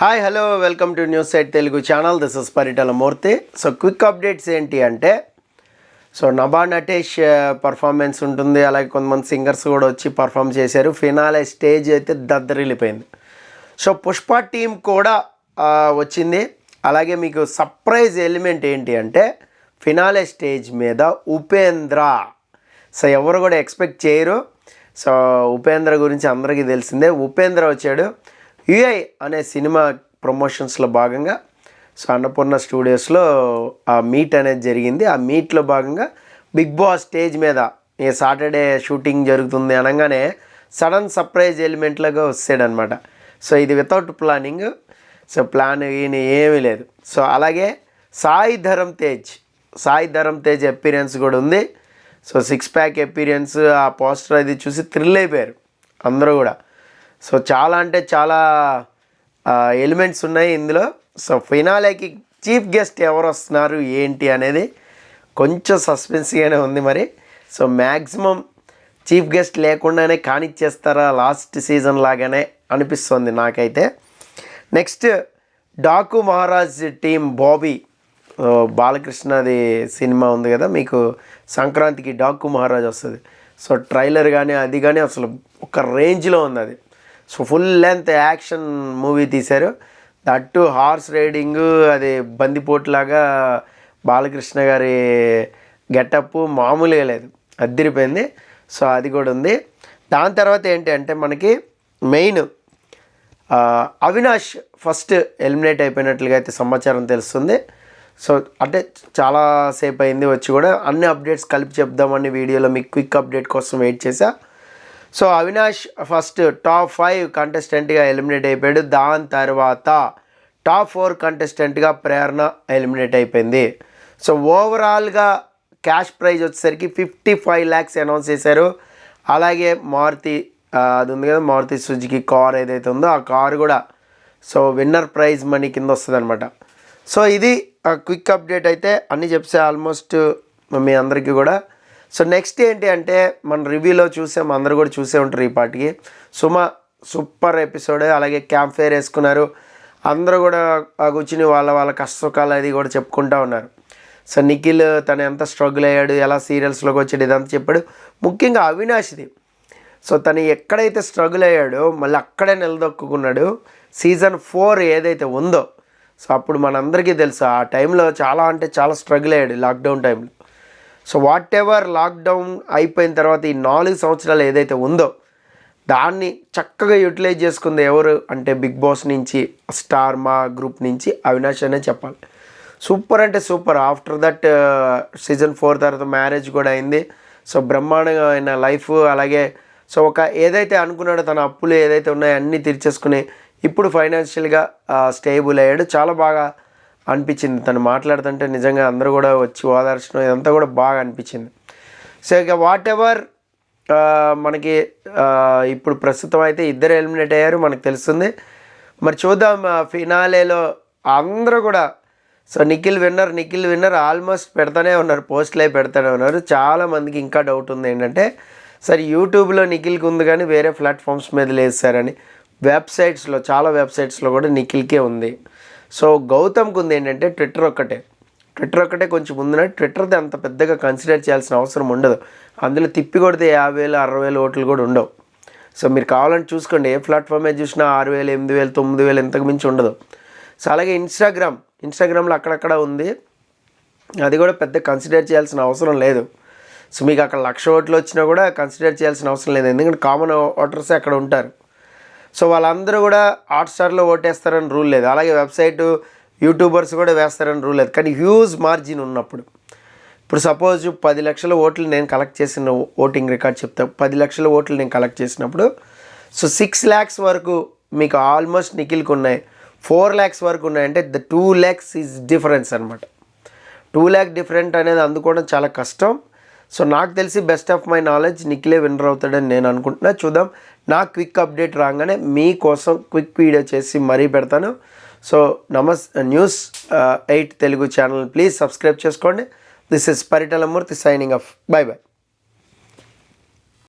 Hi hello welcome to news site Telugu channel. This is Paritala Murthy. So quick updates ఏంటి అంటే, so Nabha Natesh performance ఉంటుంది. అలాగే కొంతమంది సింగర్స్ కూడా వచ్చి పర్ఫామ్ చేశారు. ఫినాలే స్టేజ్ అయితే దద్దరిల్లిపోయింది. సో పుష్ప టీం కూడా వచ్చింది. అలాగే మీకు సర్ప్రైజ్ ఎలిమెంట్ ఏంటి అంటే, ఫినాలే స్టేజ్ మీద ఉపేంద్ర. సో ఎవరు కూడా ఎక్స్పెక్ట్ చేయరు. సో ఉపేంద్ర గురించి అందరికీ తెలిసిందే. ఉపేంద్ర వచ్చాడు. యుఐ అనే సినిమా ప్రమోషన్స్లో భాగంగా సో అన్నపూర్ణ స్టూడియోస్లో ఆ మీట్ అనేది జరిగింది. ఆ మీట్లో భాగంగా బిగ్ బాస్ స్టేజ్ మీద ఈ సాటర్డే షూటింగ్ జరుగుతుంది అనగానే సడన్ సర్ప్రైజ్ ఎలిమెంట్లాగా వస్తాడనమాట. సో ఇది వితౌట్ ప్లానింగ్. సో ప్లాన్ ఈయన ఏమీ లేదు. సో అలాగే సాయి ధరమ్ తేజ్ అపీరియన్స్ కూడా ఉంది. సో 6 ప్యాక్ అపీరియన్స్, ఆ పోస్టర్ అది చూసి థ్రిల్ అయిపోయారు అందరూ కూడా. సో చాలా అంటే చాలా ఎలిమెంట్స్ ఉన్నాయి ఇందులో. సో ఫినాలేకి చీఫ్ గెస్ట్ ఎవరు వస్తున్నారు ఏంటి అనేది కొంచెం సస్పెన్స్గానే ఉంది మరి. సో మ్యాక్సిమం చీఫ్ గెస్ట్ లేకుండానే కానిచ్చేస్తారా లాస్ట్ సీజన్ లాగానే అనిపిస్తుంది నాకైతే. నెక్స్ట్ డాకు మహారాజ్ టీం బాబీ, బాలకృష్ణది సినిమా ఉంది కదా మీకు, సంక్రాంతికి డాకు మహారాజ్ వస్తుంది. సో ట్రైలర్ కానీ అది కానీ అసలు ఒక రేంజ్లో ఉంది అది. So full length action movie తీశారు. దట్టు హార్స్ రైడింగ్, అది బందిపోట్లాగా బాలకృష్ణ గారి గెటప్ మామూలుగా లేదు, అద్దరిపోయింది. సో అది కూడా ఉంది. దాని తర్వాత ఏంటి అంటే మనకి మెయిన్ అవినాష్ ఫస్ట్ ఎలిమినేట్ అయిపోయినట్లుగా అయితే సమాచారం తెలుస్తుంది. సో అంటే చాలాసేపు అయింది వచ్చి కూడా. అన్ని అప్డేట్స్ కలిపి చెప్దామని వీడియోలో మీకు క్విక్ అప్డేట్ కోసం వెయిట్ చేశా. సో అవినాష్ ఫస్ట్ టాప్ 5 కంటెస్టెంట్గా ఎలిమినేట్ అయిపోయాడు. దాని తర్వాత టాప్ 4 కంటెస్టెంట్గా ప్రేరణ ఎలిమినేట్ అయిపోయింది. సో ఓవరాల్గా క్యాష్ ప్రైజ్ వచ్చేసరికి 55 lakhs అనౌన్స్ చేశారు. అలాగే మారుతి అది ఉంది కదా, మారుతి సుజుకి కార్ ఏదైతే ఉందో ఆ కారు కూడా సో విన్నర్ ప్రైజ్ మనీ కింద వస్తుంది అనమాట. సో ఇది క్విక్ అప్డేట్ అయితే అన్నీ చెప్తే ఆల్మోస్ట్ మీ అందరికీ కూడా. సో నెక్స్ట్ ఏంటి అంటే మన రివ్యూలో చూసాం, అందరూ కూడా చూసే ఉంటారు ఈ పాటికి. Suma super episode. అలాగే క్యాంప్ ఫైర్ వేసుకున్నారు. అందరూ కూడా కూర్చుని వాళ్ళ కష్టసుఖాలు అది కూడా చెప్పుకుంటూ ఉన్నారు. సో నిఖిల్ తను ఎంత స్ట్రగుల్ అయ్యాడు, ఎలా సీరియల్స్లోకి వచ్చాడు, ఇదంతా చెప్పాడు. ముఖ్యంగా అవినాష్ది. సో తను ఎక్కడైతే స్ట్రగుల్ అయ్యాడో మళ్ళీ అక్కడే నిలదొక్కున్నాడు. సీజన్ 4 ఏదైతే ఉందో, సో అప్పుడు మనందరికీ తెలుసు ఆ టైంలో చాలా అంటే చాలా స్ట్రగుల్ అయ్యాడు లాక్డౌన్ టైంలో. సో వాట్ ఎవర్ లాక్డౌన్ అయిపోయిన తర్వాత ఈ 4 సంవత్సరాలు ఏదైతే ఉందో దాన్ని చక్కగా యూటిలైజ్ చేసుకుంది ఎవరు అంటే బిగ్ బాస్ నుంచి, స్టార్ మా గ్రూప్ నుంచి అవినాష్ అనే చెప్పాలి. సూపర్ అంటే సూపర్. ఆఫ్టర్ దట్ సీజన్ 4 తర్వాత మ్యారేజ్ కూడా అయింది. సో బ్రహ్మాండమైన లైఫ్. అలాగే సో ఒక ఏదైతే అనుకున్నాడో తన అప్పులు ఏదైతే ఉన్నాయో అన్నీ తీర్చేసుకుని ఇప్పుడు ఫైనాన్షియల్గా స్టేబుల్ అయ్యాడు. చాలా బాగా అనిపించింది తను మాట్లాడుతుంటే. నిజంగా అందరూ కూడా వచ్చి ఓదార్చడం ఇదంతా కూడా బాగా అనిపించింది. సో ఇక వాట్ ఎవర్ మనకి ఇప్పుడు ప్రస్తుతం అయితే ఇద్దరు ఎలిమినేట్ అయ్యారు మనకు తెలుస్తుంది. మరి చూద్దాం ఫినాలేలో అందరూ కూడా. సో నిఖిల్ విన్నర్ ఆల్మోస్ట్ పెడతానే ఉన్నారు, పోస్టులు అవి పెడతానే ఉన్నారు. చాలామందికి ఇంకా డౌట్ ఉంది ఏంటంటే, సరే యూట్యూబ్లో నిఖిల్కి ఉంది కానీ వేరే ప్లాట్ఫామ్స్ మీద లేదు సార్ అని. వెబ్సైట్స్లో చాలా వెబ్సైట్స్లో కూడా నిఖిల్కే ఉంది. సో గౌతమ్కి ఉంది ఏంటంటే ట్విట్టర్ ఒక్కటే కొంచెం ముందున. ట్విట్టర్ది అంత పెద్దగా కన్సిడర్ చేయాల్సిన అవసరం ఉండదు. అందులో తిప్పి కొడితే 50,000 60,000 ఓట్లు కూడా ఉండవు. సో మీరు కావాలంటే చూసుకోండి, ఏ ప్లాట్ఫామ్ మీద చూసినా 6,000 8,000 9,000 ఇంతకు మించి ఉండదు. సో అలాగే ఇన్స్టాగ్రామ్లో అక్కడక్కడ ఉంది, అది కూడా పెద్ద కన్సిడర్ చేయాల్సిన అవసరం లేదు. సో మీకు అక్కడ 1,00,000 ఓట్లు వచ్చినా కూడా కన్సిడర్ చేయాల్సిన అవసరం లేదు, ఎందుకంటే కామన్ ఓటర్సే అక్కడ ఉంటారు. సో వాళ్ళందరూ కూడా హాట్స్టార్లో ఓటేస్తారని రూల్ లేదు. అలాగే వెబ్సైటు యూట్యూబర్స్ కూడా వేస్తారని రూల్ లేదు. కానీ హ్యూజ్ మార్జిన్ ఉన్నప్పుడు, ఇప్పుడు సపోజ్ 10 లక్షల ఓట్లు నేను కలెక్ట్ చేసిన ఓటింగ్ రికార్డ్ చెప్తా, 10 లక్షల ఓట్లు నేను కలెక్ట్ చేసినప్పుడు సో 6 lakhs వరకు మీకు ఆల్మోస్ట్ నిఖిల్కి ఉన్నాయి, 4 lakhs వరకు ఉన్నాయంటే 2 lakhs ఈజ్ డిఫరెన్స్ అనమాట. 2 lakh డిఫరెంట్ అనేది అందుకోవడం చాలా కష్టం. సో నాకు తెలిసి బెస్ట్ ఆఫ్ మై నాలెడ్జ్ నిఖిలే విన్నర్ అవుతాడని నేను అనుకుంటున్నా. చూద్దాం. నా క్విక్ అప్డేట్ రాగానే మీకోసం క్విక్ వీడియో చేసి మరీ పెడతాను. So news 8 Telugu channel please subscribe చేసుకోండి. This is Paritala Murthy signing off. By.